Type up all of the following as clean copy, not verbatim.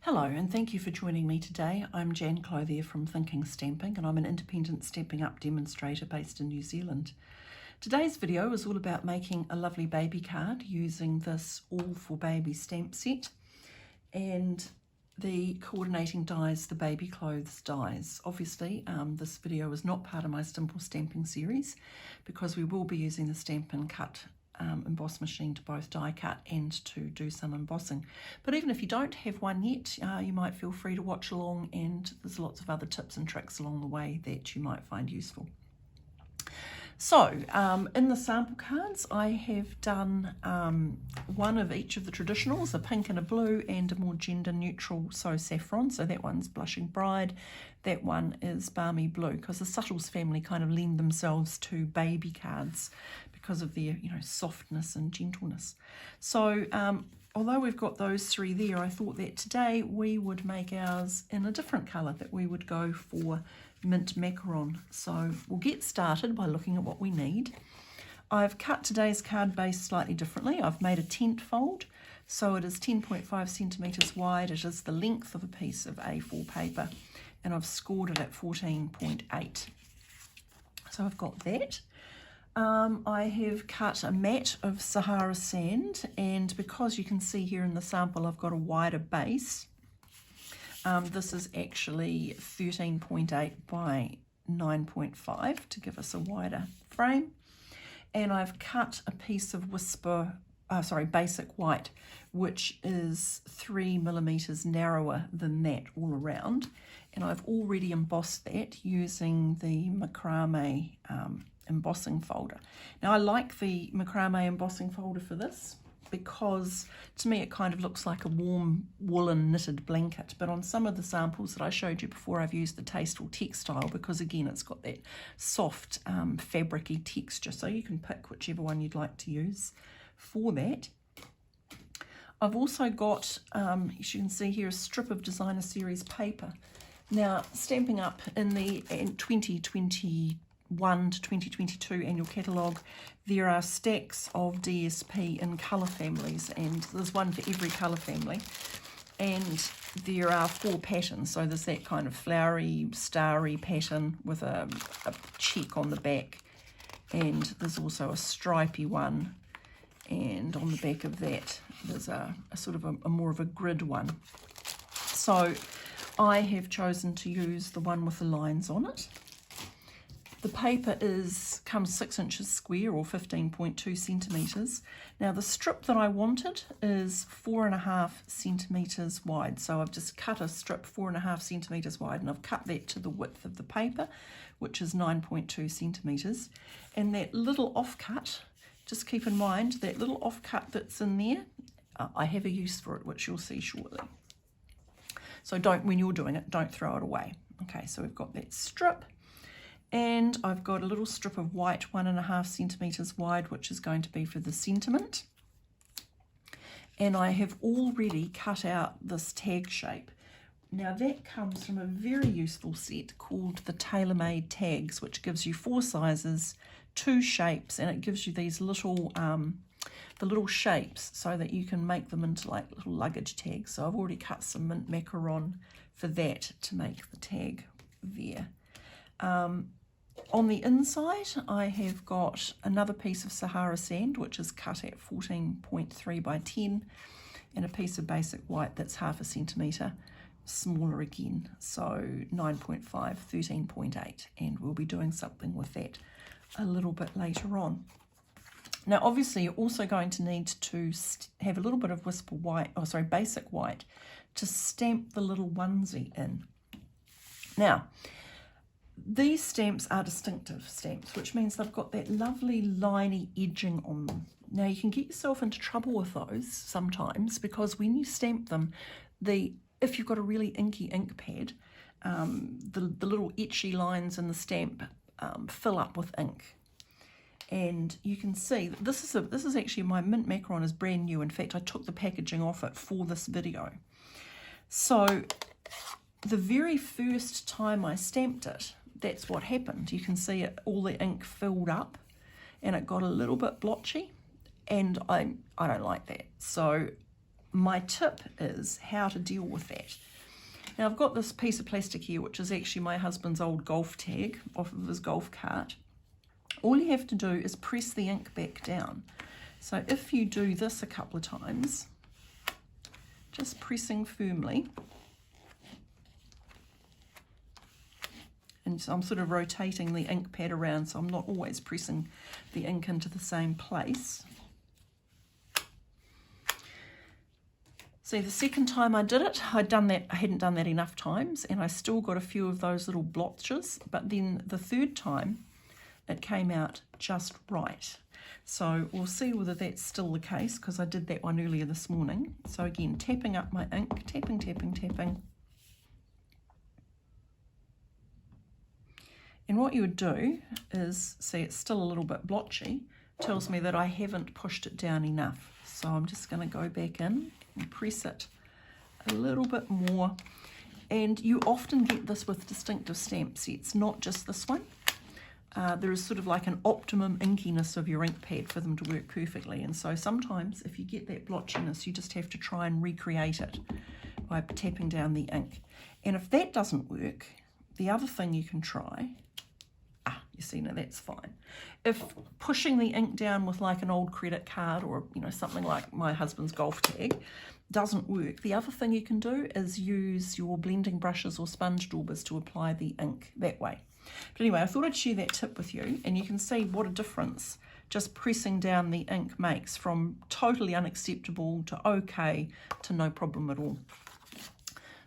Hello and thank you for joining me today. I'm Jan Clothier from Thinking Stamping and I'm an independent Stampin' Up demonstrator based in New Zealand. Today's video is all about making a lovely baby card using this All for Baby stamp set and the coordinating dies, the baby clothes dies. Obviously this video is not part of my Simple Stamping series because we will be using the Stampin' Cut emboss machine to both die cut and to do some embossing. But even if you don't have one yet, you might feel free to watch along, and there's lots of other tips and tricks along the way that you might find useful. So in the sample cards I have done one of each of the traditionals, a pink and a blue and a more gender neutral, so saffron. So that one's Blushing Bride, that one is Balmy Blue, because the Subtles family kind of lend themselves to baby cards because of their softness and gentleness. So although we've got those three there, I thought that today we would make ours in a different colour, that we would go for mint macaron. So we'll get started by looking at what we need. I've cut today's card base slightly differently. I've made a tent fold, so it is 10.5 centimetres wide. It is the length of a piece of A4 paper, and I've scored it at 14.8. So I've got that. I have cut a mat of Sahara sand, and because you can see here in the sample I've got a wider base, this is actually 13.8 by 9.5 to give us a wider frame. And I've cut a piece of basic white, which is 3 millimeters narrower than that all around. And I've already embossed that using the macrame embossing folder. Now I like the macrame embossing folder for this because to me it kind of looks like a warm woolen knitted blanket, but on some of the samples that I showed you before I've used the Tasteful Textile because again it's got that soft fabricy texture, so you can pick whichever one you'd like to use for that. I've also got, as you can see here, a strip of Designer Series paper. Now Stampin' Up in the 2021 to 2022 annual catalogue, there are stacks of DSP in colour families, and there's one for every colour family, and there are 4 patterns. So there's that kind of flowery, starry pattern with a check on the back, and there's also a stripy one, and on the back of that there's a sort of a more of a grid one. So I have chosen to use the one with the lines on it. The paper comes 6 inches square or 15.2 centimetres. Now the strip that I wanted is 4.5 centimetres wide. So I've just cut a strip 4.5 centimetres wide, and I've cut that to the width of the paper, which is 9.2 centimetres. And that little offcut, just keep in mind that little offcut that's in there, I have a use for it, which you'll see shortly. So when you're doing it, don't throw it away. Okay, so we've got that strip. And I've got a little strip of white 1.5 centimetres wide, which is going to be for the sentiment. And I have already cut out this tag shape. Now that comes from a very useful set called the Tailor Made Tags, which gives you 4 sizes, 2 shapes, and it gives you these little, the little shapes so that you can make them into like little luggage tags. So I've already cut some mint macaron for that to make the tag there. On the inside, I have got another piece of Sahara sand, which is cut at 14.3 by 10, and a piece of basic white that's 0.5 centimetre smaller again, so 9.5, 13.8, and we'll be doing something with that a little bit later on. Now, obviously, you're also going to need to have a little bit of basic white to stamp the little onesie in. Now, these stamps are DistINKtive stamps, which means they've got that lovely liney edging on them. Now you can get yourself into trouble with those sometimes because when you stamp them, if you've got a really inky ink pad, the little etchy lines in the stamp fill up with ink. And you can see that this is actually, my mint macaron is brand new. In fact, I took the packaging off it for this video. So the very first time I stamped it, that's what happened. You can see it, all the ink filled up and it got a little bit blotchy, and I don't like that. So my tip is how to deal with that. Now I've got this piece of plastic here, which is actually my husband's old golf tag off of his golf cart. All you have to do is press the ink back down. So if you do this a couple of times, just pressing firmly, and so I'm sort of rotating the ink pad around, so I'm not always pressing the ink into the same place. See, the second time I did it, I hadn't done that enough times, and I still got a few of those little blotches, but then the third time it came out just right. So we'll see whether that's still the case, because I did that one earlier this morning. So again, tapping up my ink, tapping, tapping, tapping. And what you would do is, see, it's still a little bit blotchy, tells me that I haven't pushed it down enough. So I'm just going to go back in and press it a little bit more. And you often get this with DistINKtive stamp sets, not just this one. There is sort of like an optimum inkiness of your ink pad for them to work perfectly. And so sometimes if you get that blotchiness, you just have to try and recreate it by tapping down the ink. And if that doesn't work, the other thing you can try, you see, now that's fine. If pushing the ink down with like an old credit card or, you know, something like my husband's golf tag doesn't work, the other thing you can do is use your blending brushes or sponge daubers to apply the ink that way. But anyway, I thought I'd share that tip with you, and you can see what a difference just pressing down the ink makes, from totally unacceptable to okay to no problem at all.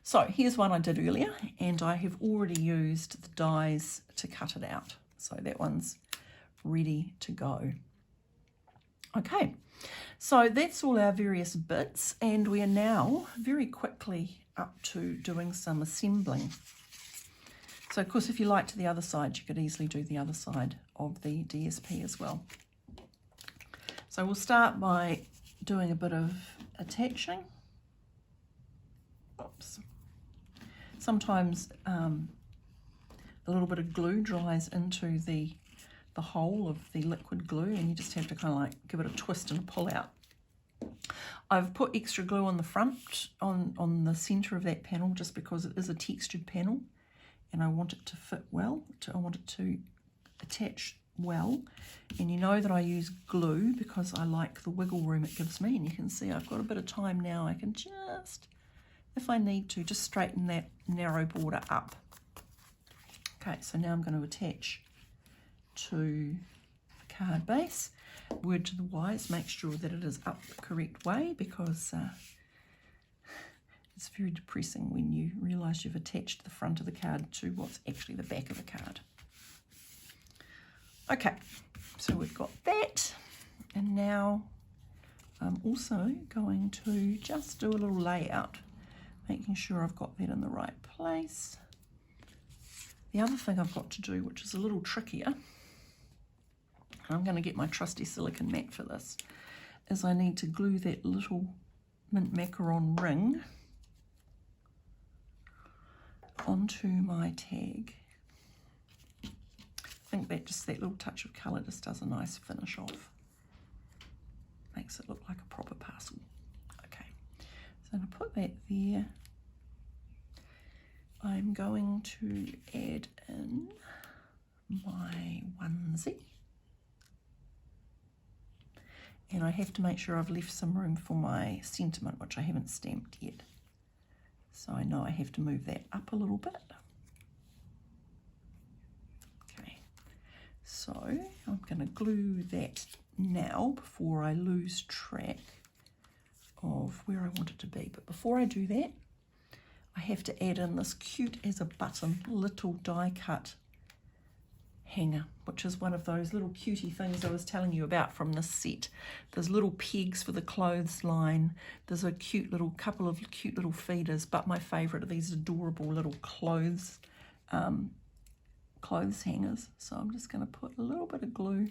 So here's one I did earlier, and I have already used the dies to cut it out. So that one's ready to go. Okay, so that's all our various bits, and we are now very quickly up to doing some assembling. So of course, if you liked the other side, you could easily do the other side of the DSP as well. So we'll start by doing a bit of attaching. Oops. Sometimes a little bit of glue dries into the hole of the liquid glue, and you just have to kind of like give it a twist and a pull out. I've put extra glue on the front, on the center of that panel, just because it is a textured panel and I want it to fit well. I want it to attach well, and you know that I use glue because I like the wiggle room it gives me, and you can see I've got a bit of time now. I can just, if I need to, just straighten that narrow border up. Okay, so now I'm going to attach to the card base. Word to the wise, make sure that it is up the correct way, because it's very depressing when you realise you've attached the front of the card to what's actually the back of the card. Okay, so we've got that, and now I'm also going to just do a little layout, making sure I've got that in the right place. The other thing I've got to do, which is a little trickier, and I'm going to get my trusty silicone mat for this, is I need to glue that little mint macaron ring onto my tag. I think that just, that little touch of colour just does a nice finish off. Makes it look like a proper parcel. Okay, so I'm going to put that there. I'm going to add in my onesie. And I have to make sure I've left some room for my sentiment, which I haven't stamped yet. So I know I have to move that up a little bit. Okay, so I'm going to glue that now before I lose track of where I want it to be. But before I do that, I have to add in this cute as a button little die cut hanger, which is one of those little cutie things I was telling you about from this set. There's little pegs for the clothesline. There's a cute little couple of cute little feeders, but my favourite are these adorable little clothes hangers. So I'm just going to put a little bit of glue,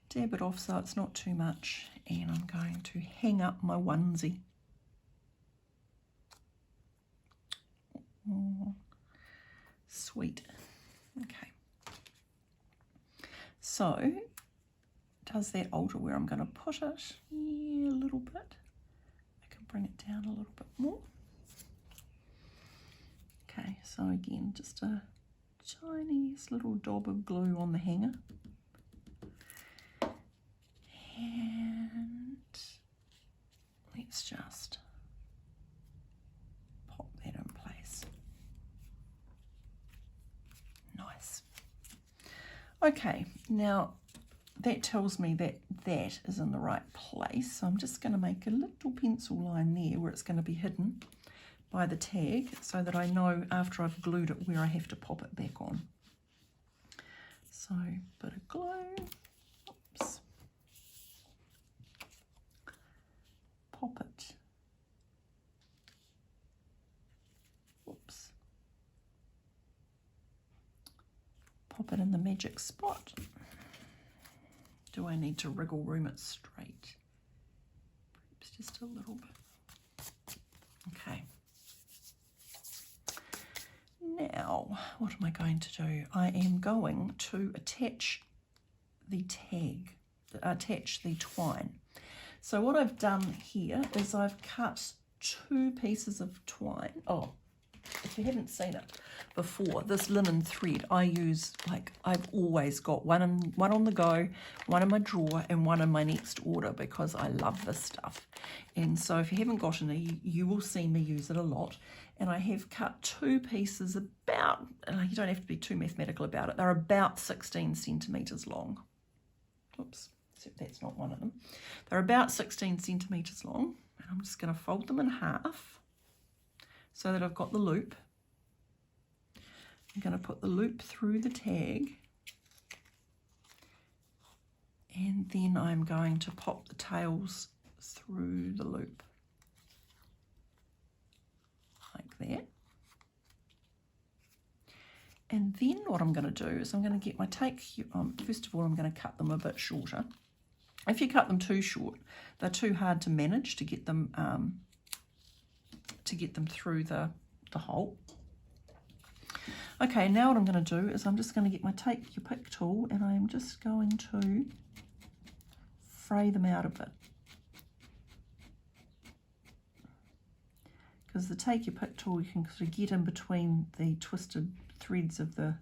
dab it off so it's not too much, and I'm going to hang up my onesie. Oh, sweet. Okay. So, does that alter where I'm going to put it? Yeah, a little bit. bring it down a little bit more. Okay, so again, just a tiniest little dab of glue on the hanger. And let's just pop that in place. Nice. Okay, now that tells me that that is in the right place. So I'm just going to make a little pencil line there where it's going to be hidden by the tag so that I know after I've glued it where I have to pop it back on. So, bit of glue. Oops. Pop it. Oops. Pop it in the magic spot. Do I need to wriggle room it straight? Perhaps just a little bit. Okay. Now, what am I going to do? I am going to attach the tag, attach the twine. So what I've done here is I've cut 2 pieces of twine. Oh, if you haven't seen it before, this linen thread I use, like I've always got one on the go, one in my drawer and one in my next order because I love this stuff. And so if you haven't got any, you will see me use it a lot. And I have cut 2 pieces about, you don't have to be too mathematical about it, they're about 16 centimetres long. Oops, except that's not one of them. They're about 16 centimetres long, and I'm just going to fold them in half so that I've got the loop. I'm going to put the loop through the tag, and then I'm going to pop the tails through the loop like that. And then what I'm going to do is I'm going to get my take, first of all I'm going to cut them a bit shorter. If you cut them too short, they're too hard to manage to get them through the hole. Okay, now what I'm going to do is I'm just going to get my take your pick tool and I am just going to fray them out a bit. Because the take your pick tool, you can sort of get in between the twisted threads of the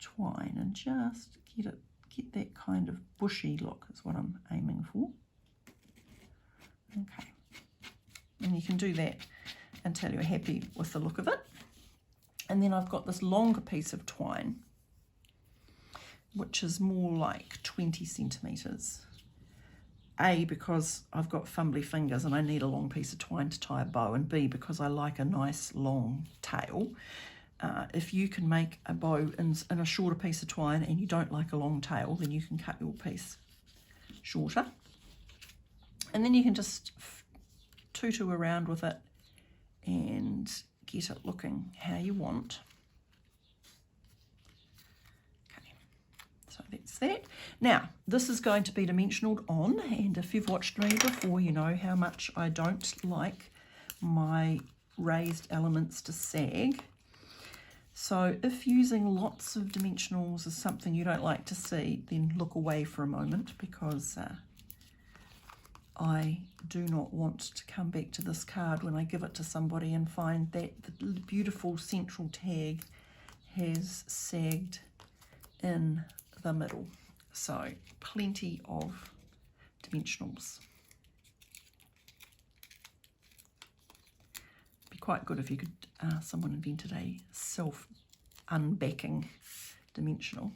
twine and just get that kind of bushy look is what I'm aiming for. Okay, and you can do that until you're happy with the look of it. And then I've got this longer piece of twine, which is more like 20 centimetres. A, because I've got fumbly fingers and I need a long piece of twine to tie a bow, and B, because I like a nice long tail. If you can make a bow in a shorter piece of twine and you don't like a long tail, then you can cut your piece shorter. And then you can just tutu around with it and get it looking how you want. So that's that. Now, this is going to be dimensionaled on, and if you've watched me before, you know how much I don't like my raised elements to sag. So if using lots of dimensionals is something you don't like to see, then look away for a moment, because I do not want to come back to this card when I give it to somebody and find that the beautiful central tag has sagged in the middle. So plenty of dimensionals. Be quite good if you could, someone invented a self-unbacking dimensional.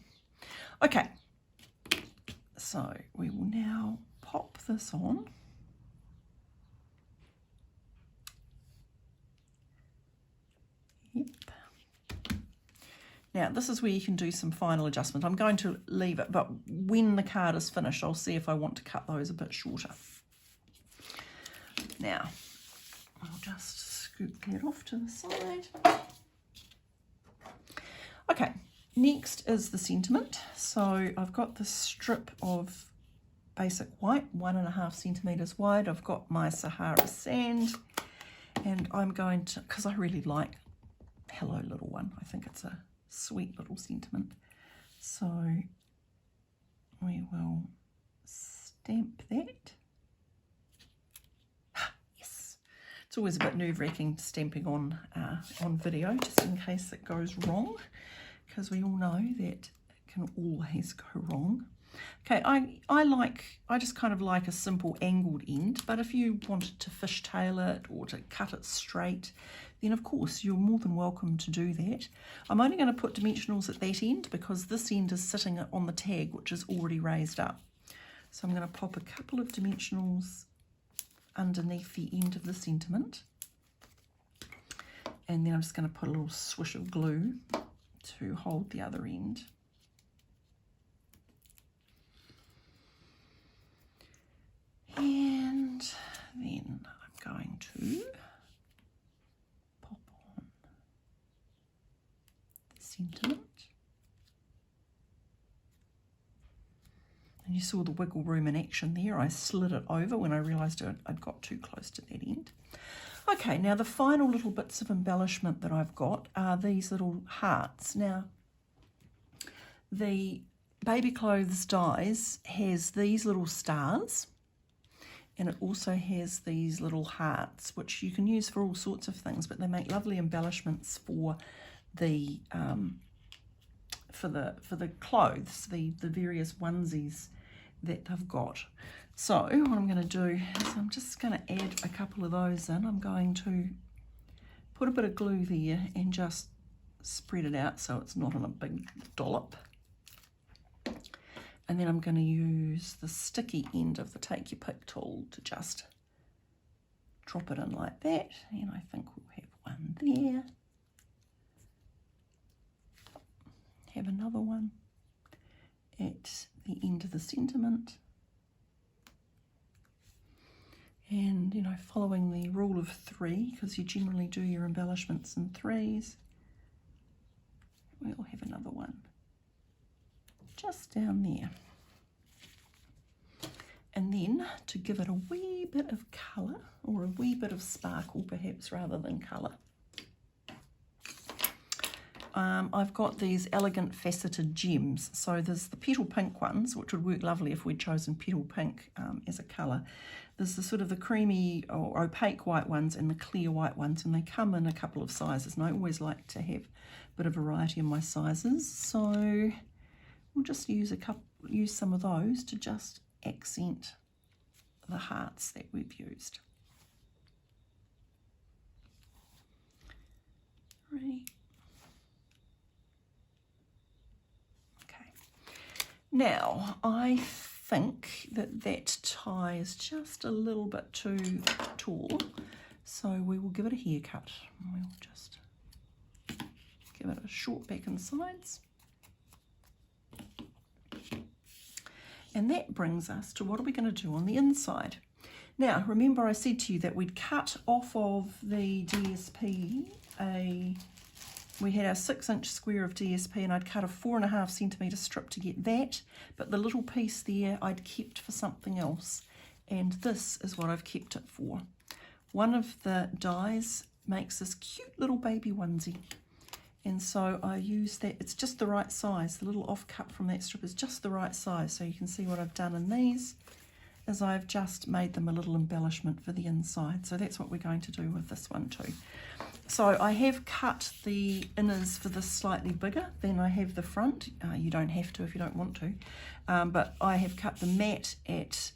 Okay, so we will now pop this on. Yep. Now this is where you can do some final adjustment. I'm going to leave it, but when the card is finished, I'll see if I want to cut those a bit shorter. Now, I'll just scoop that off to the side. Okay, next is the sentiment. So I've got this strip of basic white, 1.5 centimetres wide. I've got my Sahara sand, and I'm going to, because I really like Hello Little One, I think it's a sweet little sentiment. So we will stamp that. Yes. It's always a bit nerve-wracking stamping on video, just in case it goes wrong, because we all know that it can always go wrong. Okay, I just kind of like a simple angled end, but if you wanted to fishtail it or to cut it straight, then of course you're more than welcome to do that. I'm only going to put dimensionals at that end because this end is sitting on the tag, which is already raised up. So I'm going to pop a couple of dimensionals underneath the end of the sentiment, and then I'm just going to put a little swish of glue to hold the other end. And then I'm going to pop on the sentiment. And you saw the wiggle room in action there. I slid it over when I realised I'd got too close to that end. Okay, now the final little bits of embellishment that I've got are these little hearts. Now, the Baby Clothes dies has these little stars, and it also has these little hearts, which you can use for all sorts of things, but they make lovely embellishments for the clothes, the various onesies that they've got. So what I'm going to do is I'm just going to add a couple of those in. I'm going to put a bit of glue there and just spread it out so it's not in a big dollop. And then I'm going to use the sticky end of the Take Your Pick tool to just drop it in like that. And I think we'll have one there. Have another one at the end of the sentiment. And, you know, following the rule of 3, because you generally do your embellishments in 3s, we'll have another one just down there. And then to give it a wee bit of colour, or a wee bit of sparkle perhaps rather than colour, I've got these elegant faceted gems. So there's the petal pink ones, which would work lovely if we'd chosen petal pink as a colour. There's the sort of the creamy or opaque white ones and the clear white ones, and they come in a couple of sizes, and I always like to have a bit of variety in my sizes. So we'll just use some of those to just accent the hearts that we've used. Right. Okay. Now I think that tie is just a little bit too tall, so we will give it a haircut. We'll just give it a short back and sides. And that brings us to what are we going to do on the inside. Now, remember I said to you that we'd cut off of the DSP we had our 6-inch square of DSP, and I'd cut a 4.5 centimetre strip to get that, but the little piece there I'd kept for something else, and this is what I've kept it for. One of the dies makes this cute little baby onesie, and so I use that. It's just the right size. The little offcut from that strip is just the right size. So you can see what I've done in these is I've just made them a little embellishment for the inside. So that's what we're going to do with this one too. So I have cut the inners for this slightly bigger than I have the front. You don't have to if you don't want to. But I have cut the matte at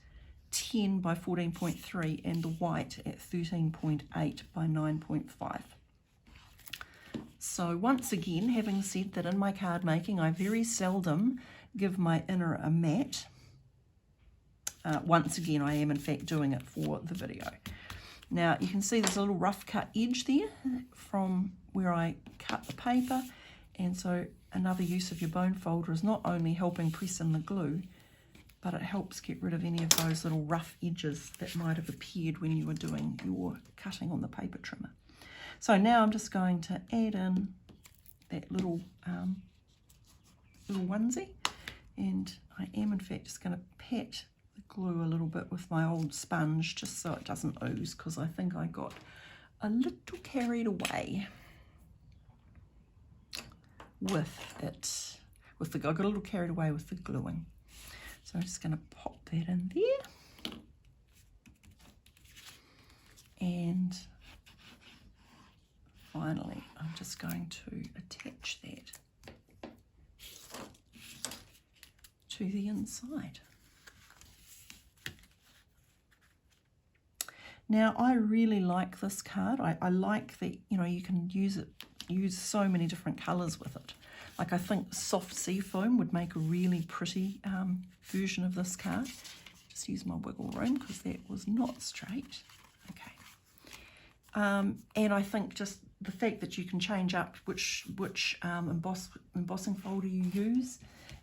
10 by 14.3 and the white at 13.8 by 9.5. So once again, having said that in my card making, I very seldom give my inner a matte. Once again, I am in fact doing it for the video. Now you can see there's a little rough cut edge there from where I cut the paper, and so another use of your bone folder is not only helping press in the glue, but it helps get rid of any of those little rough edges that might have appeared when you were doing your cutting on the paper trimmer. So now I'm just going to add in that little onesie, and I am in fact just going to pat the glue a little bit with my old sponge just so it doesn't ooze, because I think I got a little carried away with it. I got a little carried away with the gluing. So I'm just going to pop that in there. And I'm just going to attach that to the inside. Now, I really like this card. I like that, you know, you can use so many different colours with it. Like, I think soft sea foam would make a really pretty version of this card. Just use my wiggle room because that was not straight. Okay. And I think just the fact that you can change up which embossing folder you use,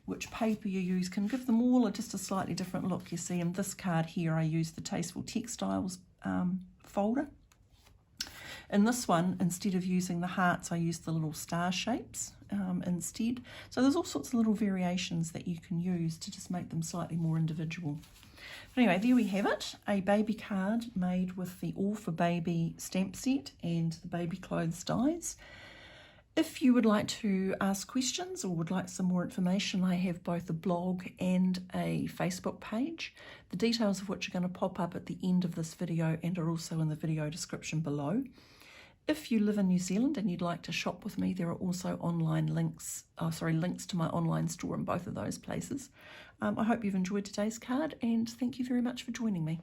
which paper you use, can give them all just a slightly different look. You see, in this card here, I used the Tasteful Textiles folder. In this one, instead of using the hearts, I used the little star shapes instead. So there's all sorts of little variations that you can use to just make them slightly more individual. But anyway, there we have it, a baby card made with the All for Baby stamp set and the baby clothes dies. If you would like to ask questions or would like some more information, I have both a blog and a Facebook page, the details of which are going to pop up at the end of this video and are also in the video description below. If you live in New Zealand and you'd like to shop with me, there are also online links to my online store in both of those places. I hope you've enjoyed today's card, and thank you very much for joining me.